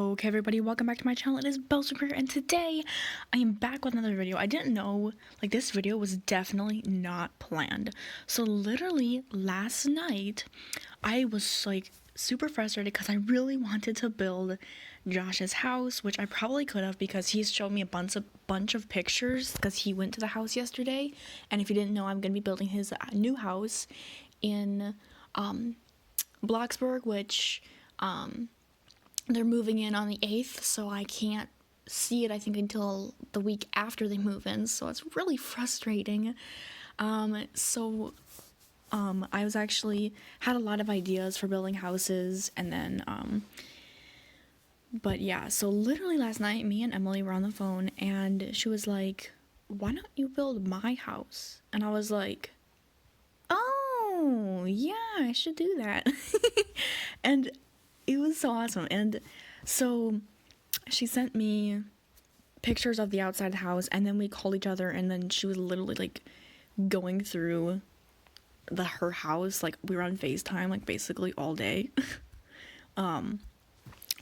Okay, everybody, welcome back to my channel. It is Bloxburg, and today I am back with another video. I didn't know, this video was definitely not planned. So literally last night, I was super frustrated because I really wanted to build Josh's house, which I probably could have because he's showed me a bunch of pictures because he went to the house yesterday. And if you didn't know, I'm going to be building his new house in Bloxburg, which they're moving in on the 8th, so I can't see it, I think, until the week after they move in, so it's really frustrating. I was actually had a lot of ideas for building houses, and then, but yeah, so literally last night, me and Emily were on the phone, and she was like, why don't you build my house? And I was like, oh, yeah, I should do that. And it was so awesome. And so she sent me pictures of the outside of the house, and then we called each other, and then she was literally going through her house. We were on FaceTime basically all day. And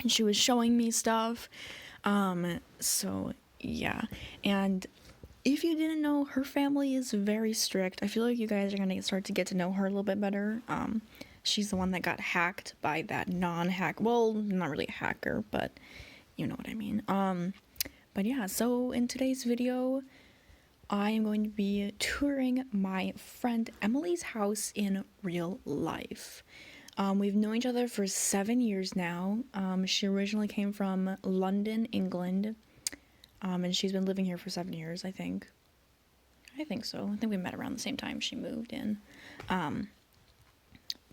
she was showing me stuff. So yeah. And if you didn't know, her family is very strict. I feel like you guys are gonna start to get to know her a little bit better. She's the one that got hacked by that non-hack. Well, not really a hacker, but you know what I mean. But yeah, so in today's video, I am going to be touring my friend Emily's house in real life. We've known each other for 7 years now. She originally came from London, England, and she's been living here for 7 years, I think. I think so. I think we met around the same time she moved in.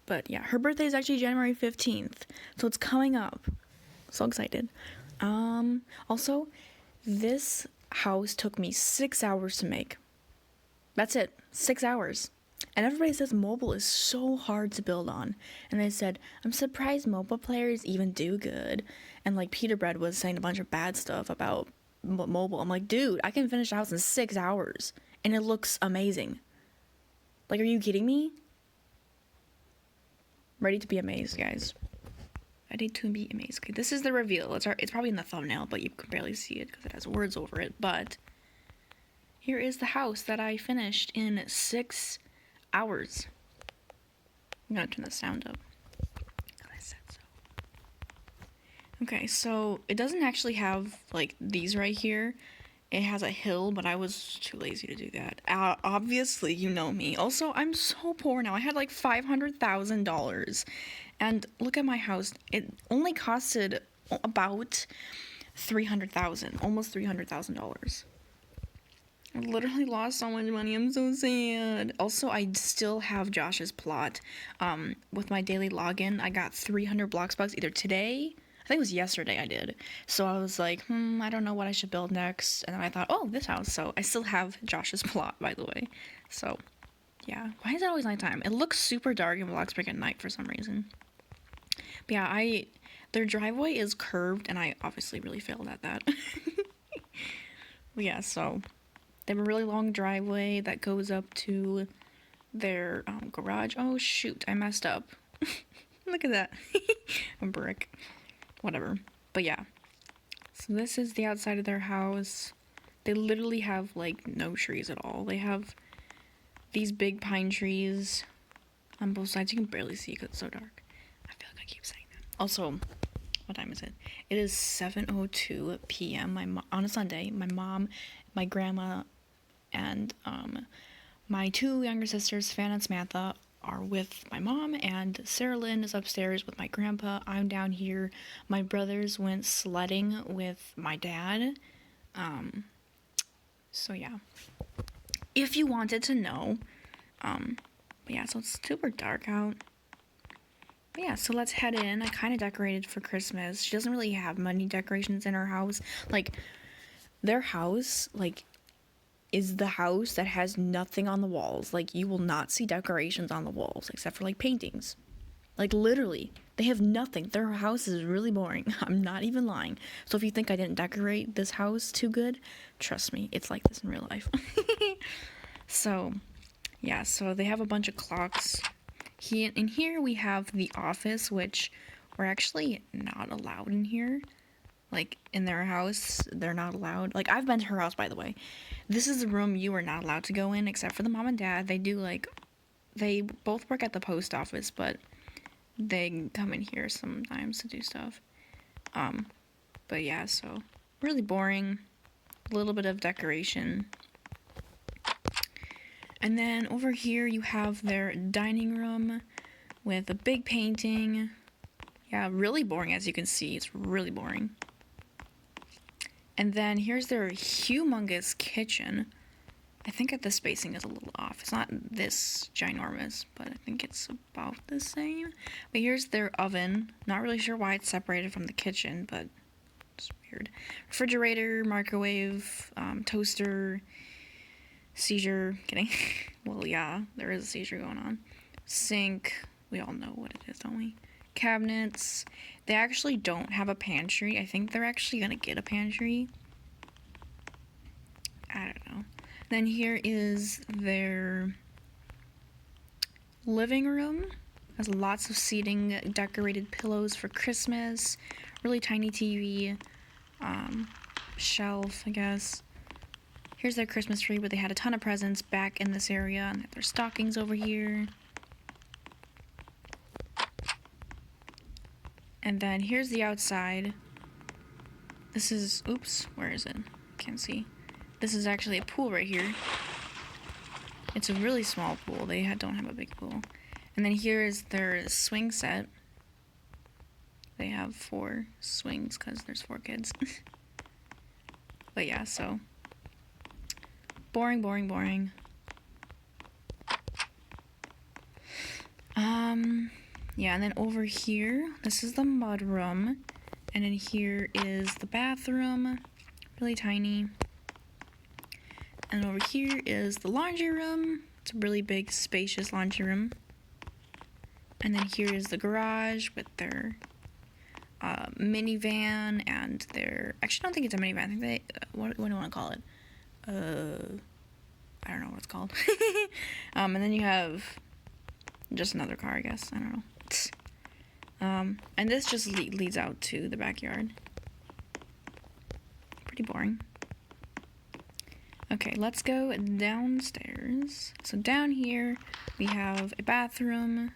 But yeah, her birthday is actually January 15th, so it's coming up. So excited. Also, this house took me 6 hours to make. That's it, 6 hours. And everybody says mobile is so hard to build on. And they said, I'm surprised mobile players even do good. And Peter Bread was saying a bunch of bad stuff about mobile. I'm like, dude, I can finish a house in 6 hours, and it looks amazing. Are you kidding me? Ready to be amazed, guys. Ready to be amazed. Okay, this is the reveal. It's probably in the thumbnail, but you can barely see it because it has words over it. But here is the house that I finished in 6 hours. I'm gonna turn the sound up because I said so. Okay, so it doesn't actually have these right here. It has a hill, but I was too lazy to do that. Obviously, you know me. Also, I'm so poor now. I had $500,000. And look at my house. It only costed about $300,000. Almost $300,000. I literally lost so much money. I'm so sad. Also, I still have Josh's plot. With my daily login, I got 300 Bloxburg either today. I think it was yesterday I did. So I was like, I don't know what I should build next. And then I thought, oh, this house. So I still have Josh's plot, by the way. So, yeah. Why is it always nighttime? It looks super dark in Bloxburg at night for some reason. But yeah, their driveway is curved, and I obviously really failed at that. But yeah, so they have a really long driveway that goes up to their garage. Oh, shoot, I messed up. Look at that. A brick. Whatever. But yeah. So this is the outside of their house. They literally have no trees at all. They have these big pine trees on both sides. You can barely see because it's so dark. I feel like I keep saying that. Also, what time is it? It is 7:02 p.m. On a Sunday. My mom, my grandma, and my two younger sisters, Fan and Samantha, are with my mom, and Sarah Lynn is upstairs with my grandpa. I'm down here. My brothers went sledding with my dad. So yeah. If you wanted to know. But yeah, so it's super dark out. But yeah, so let's head in. I kind of decorated for Christmas. She doesn't really have many decorations in her house. Their house, is the house that has nothing on the walls. You will not see decorations on the walls except for paintings. Literally, they have nothing. Their house is really boring. I'm not even lying. So if you think I didn't decorate this house too good, trust me, it's like this in real life. So yeah, so they have a bunch of clocks. In here we have the office, which we're actually not allowed in here. like in their house, they're not allowed. Like, I've been to her house, by the way. This is the room you are not allowed to go in, except for the mom and dad. They do, like, they both work at the post office, but they come in here sometimes to do stuff. But yeah, so really boring. A little bit of decoration. And then over here you have their dining room with a big painting. Yeah, really boring, as you can see. It's really boring. And then here's their humongous kitchen. I think the spacing is a little off. It's not this ginormous, but I think it's about the same. But here's their oven. Not really sure why it's separated from the kitchen, but it's weird. Refrigerator, microwave, toaster, seizure. Kidding. Well, yeah, there is a seizure going on. Sink. We all know what it is, don't we? Cabinets. They actually don't have a pantry. I think they're actually gonna get a pantry. I don't know. Then here is their living room. Has lots of seating, decorated pillows for Christmas, really tiny TV, shelf, I guess. Here's their Christmas tree where they had a ton of presents back in this area, and their stockings over here. And then here's the outside. This is, oops, where is it? Can't see. This is actually a pool right here. It's a really small pool. They don't have a big pool. And then here is their swing set. They have 4 swings because there's 4 kids. But yeah, so boring, boring, boring. Yeah, and then over here, this is the mud room. And then here is the bathroom. Really tiny. And over here is the laundry room. It's a really big, spacious laundry room. And then here is the garage with their minivan and their... Actually, I don't think it's a minivan. I think they... what do I want to call it? I don't know what it's called. And then you have just another car, I guess. I don't know. And this just leads out to the backyard. Pretty boring. Okay, let's go downstairs. So down here, we have a bathroom,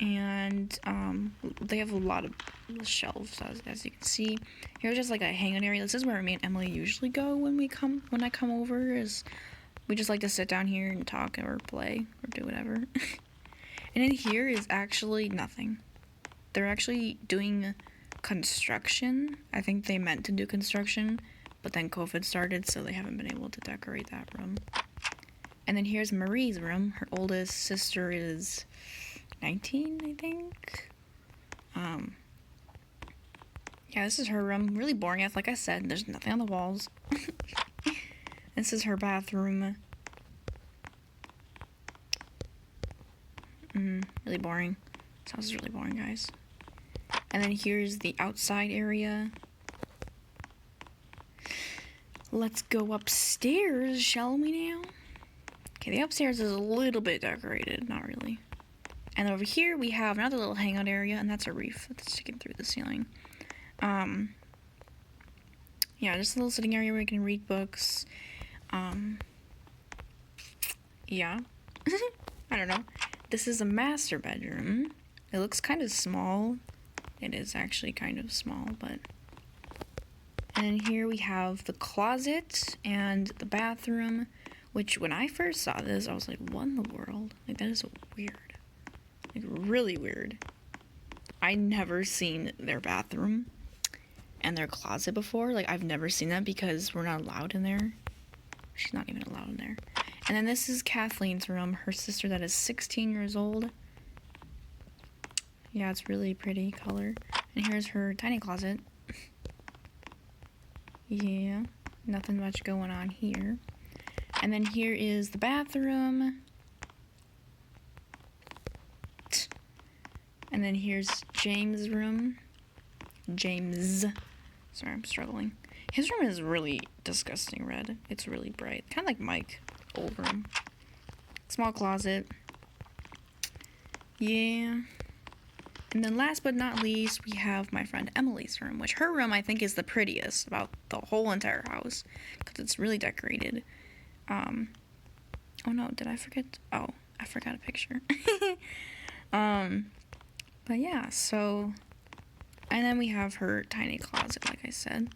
and they have a lot of shelves, as you can see. Here's just like a hangout area. This is where me and Emily usually go when I come over. Is we just like to sit down here and talk or play or do whatever. And in here is actually nothing. They're actually doing construction. I think they meant to do construction, but then COVID started, so they haven't been able to decorate that room. And then here's Marie's room. Her oldest sister is 19, I think. Yeah, this is her room. Really boring. Like I said, there's nothing on the walls. This is her bathroom. Really boring. This house is really boring, guys. And then here's the outside area. Let's go upstairs, shall we now? Okay, the upstairs is a little bit decorated, not really. And over here we have another little hangout area, and that's a reef that's sticking through the ceiling. Yeah, just a little sitting area where you can read books. Yeah. I don't know. This is a master bedroom. It looks kind of small. It is actually kind of small, but... And here we have the closet and the bathroom, which when I first saw this, I was like, what in the world? Like, that is weird. Like, really weird. I never seen their bathroom and their closet before. Like, I've never seen that because we're not allowed in there. She's not even allowed in there. And then this is Kathleen's room, her sister that is 16 years old. Yeah, it's really pretty color. And here's her tiny closet. Yeah, nothing much going on here. And then here is the bathroom. And then here's James' room. James. Sorry, I'm struggling. His room is really disgusting red. It's really bright. Kind of like Mike's old room. Small closet. Yeah. And then last but not least, we have my friend Emily's room, which her room I think is the prettiest about the whole entire house because it's really decorated. Oh no, did I forget? Oh, I forgot a picture. But yeah, so, and then we have her tiny closet, like I said.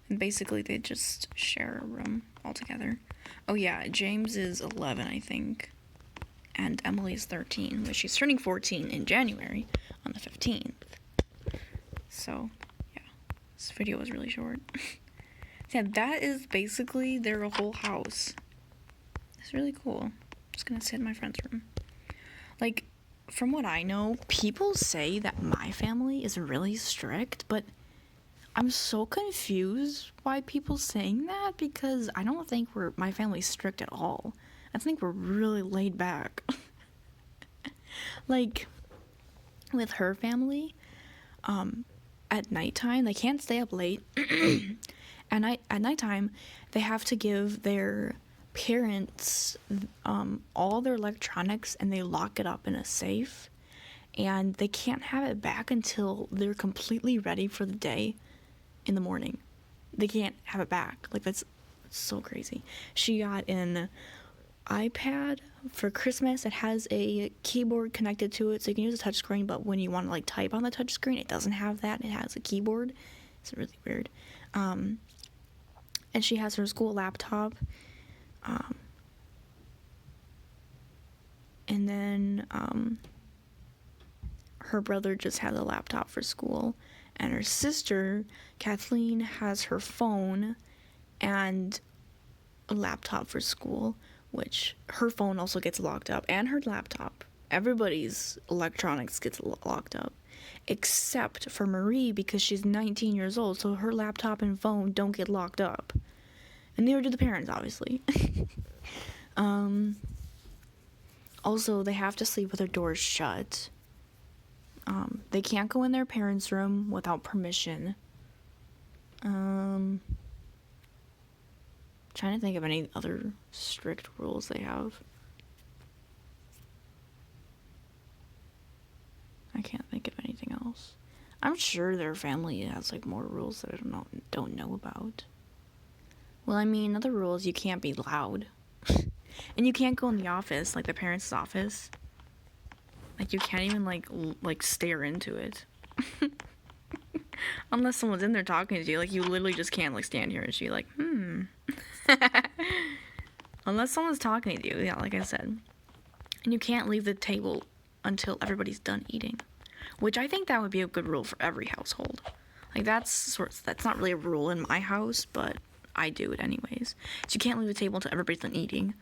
And basically they just share a room altogether. Oh yeah, James is 11, I think. And Emily is 13, but she's turning 14 in January on the 15th. So, yeah, this video was really short. Yeah, that is basically their whole house. It's really cool. I'm just gonna sit in my friend's room. Like, from what I know, people say that my family is really strict, but I'm so confused why people saying that because I don't think my family's strict at all. I think we're really laid back. Like, with her family, at nighttime, they can't stay up late. At nighttime, they have to give their parents all their electronics and they lock it up in a safe. And they can't have it back until they're completely ready for the day in the morning. They can't have it back. Like, that's so crazy. She got an iPad for Christmas. It has a keyboard connected to it, so you can use a touchscreen, but when you want to, like, type on the touchscreen, it doesn't have that. It has a keyboard. It's really weird. And she has her school laptop. And then, her brother just has a laptop for school. And her sister, Kathleen, has her phone and a laptop for school, which her phone also gets locked up, and her laptop. Everybody's electronics gets locked up, except for Marie because she's 19 years old, so her laptop and phone don't get locked up. And neither do the parents, obviously. Also, they have to sleep with their doors shut. They can't go in their parents' room without permission. Trying to think of any other strict rules they have. I can't think of anything else. I'm sure their family has like more rules that I don't know about. Well, I mean, other rules, you can't be loud. And you can't go in the office, like the parents' office. Like, you can't even like stare into it. Unless someone's in there talking to you, like, you literally just can't, like, stand here and be like, Unless someone's talking to you, yeah, like I said. And you can't leave the table until everybody's done eating. Which I think that would be a good rule for every household. Like, that's not really a rule in my house, but I do it anyways. So you can't leave the table until everybody's done eating.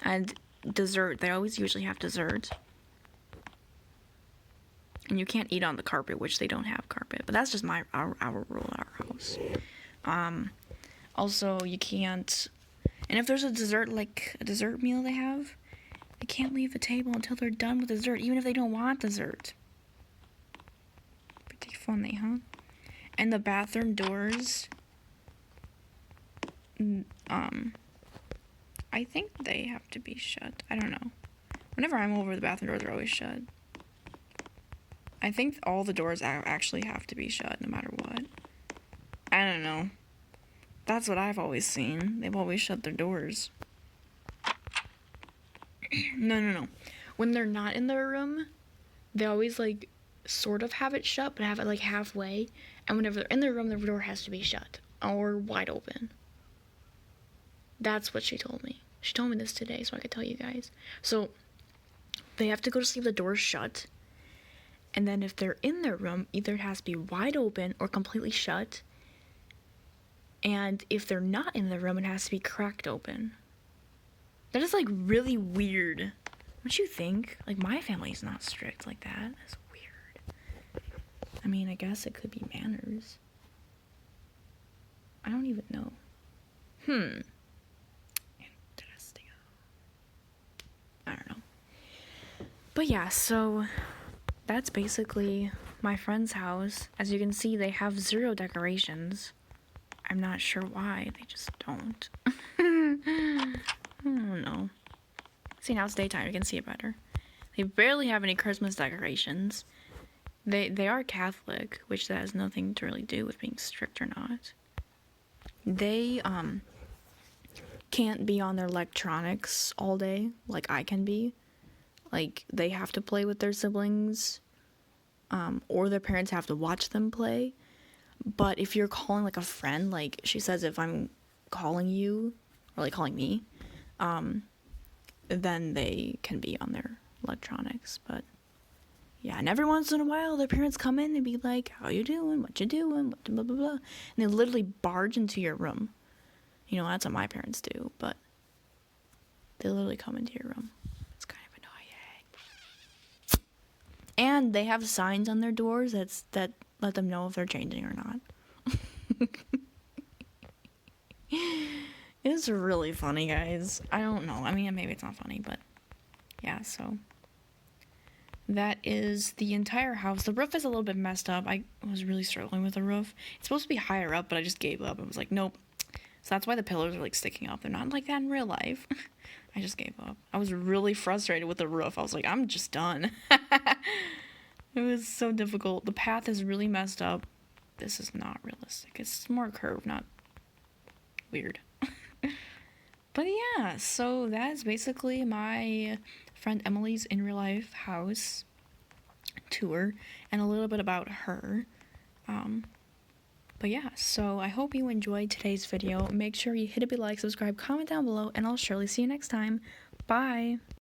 And dessert, they always usually have dessert. And you can't eat on the carpet, which they don't have carpet. But that's just our rule at our house. Also, you can't... And if there's a dessert meal they have, they can't leave the table until they're done with dessert, even if they don't want dessert. Pretty funny, huh? And the bathroom doors... I think they have to be shut. I don't know. Whenever I'm over, the bathroom doors are always shut. I think all the doors actually have to be shut, no matter what. I don't know. That's what I've always seen. They've always shut their doors. No. When they're not in their room, they always, like, sort of have it shut, but have it, like, halfway. And whenever they're in their room, the door has to be shut. Or wide open. That's what she told me. She told me this today, so I could tell you guys. So, they have to go to sleep, the door's shut. And then if they're in their room, either it has to be wide open or completely shut. And if they're not in their room, it has to be cracked open. That is, like, really weird. Don't you think? Like, my family's not strict like that. That's weird. I mean, I guess it could be manners. I don't even know. Interesting. I don't know. But yeah, so that's basically my friend's house. As you can see, they have 0 decorations. I'm not sure why. They just don't. I don't know. See, now it's daytime. You can see it better. They barely have any Christmas decorations. They are Catholic, which that has nothing to really do with being strict or not. They can't be on their electronics all day like I can be. Like, they have to play with their siblings, or their parents have to watch them play. But if you're calling, like, a friend, like, she says if I'm calling you, or, like, calling me, then they can be on their electronics. But, yeah, and every once in a while, their parents come in and be like, how you doing, what you doing, what blah, blah, blah. And they literally barge into your room. You know, that's what my parents do, but they literally come into your room. It's kind of annoying. And they have signs on their doors that let them know if they're changing or not. It's really funny, guys. I don't know. I mean, maybe it's not funny, but yeah, so that is the entire house. The roof is a little bit messed up. I was really struggling with the roof. It's supposed to be higher up, but I just gave up. I was like, nope. So that's why the pillars are, like, sticking up. They're not like that in real life. I just gave up. I was really frustrated with the roof. I was like, I'm just done. It was so difficult. The path is really messed up. This is not realistic. It's more curved, not weird. But yeah, so that is basically my friend Emily's in real life house tour and a little bit about her. But yeah, so I hope you enjoyed today's video. Make sure you hit a big like, subscribe, comment down below, and I'll surely see you next time. Bye!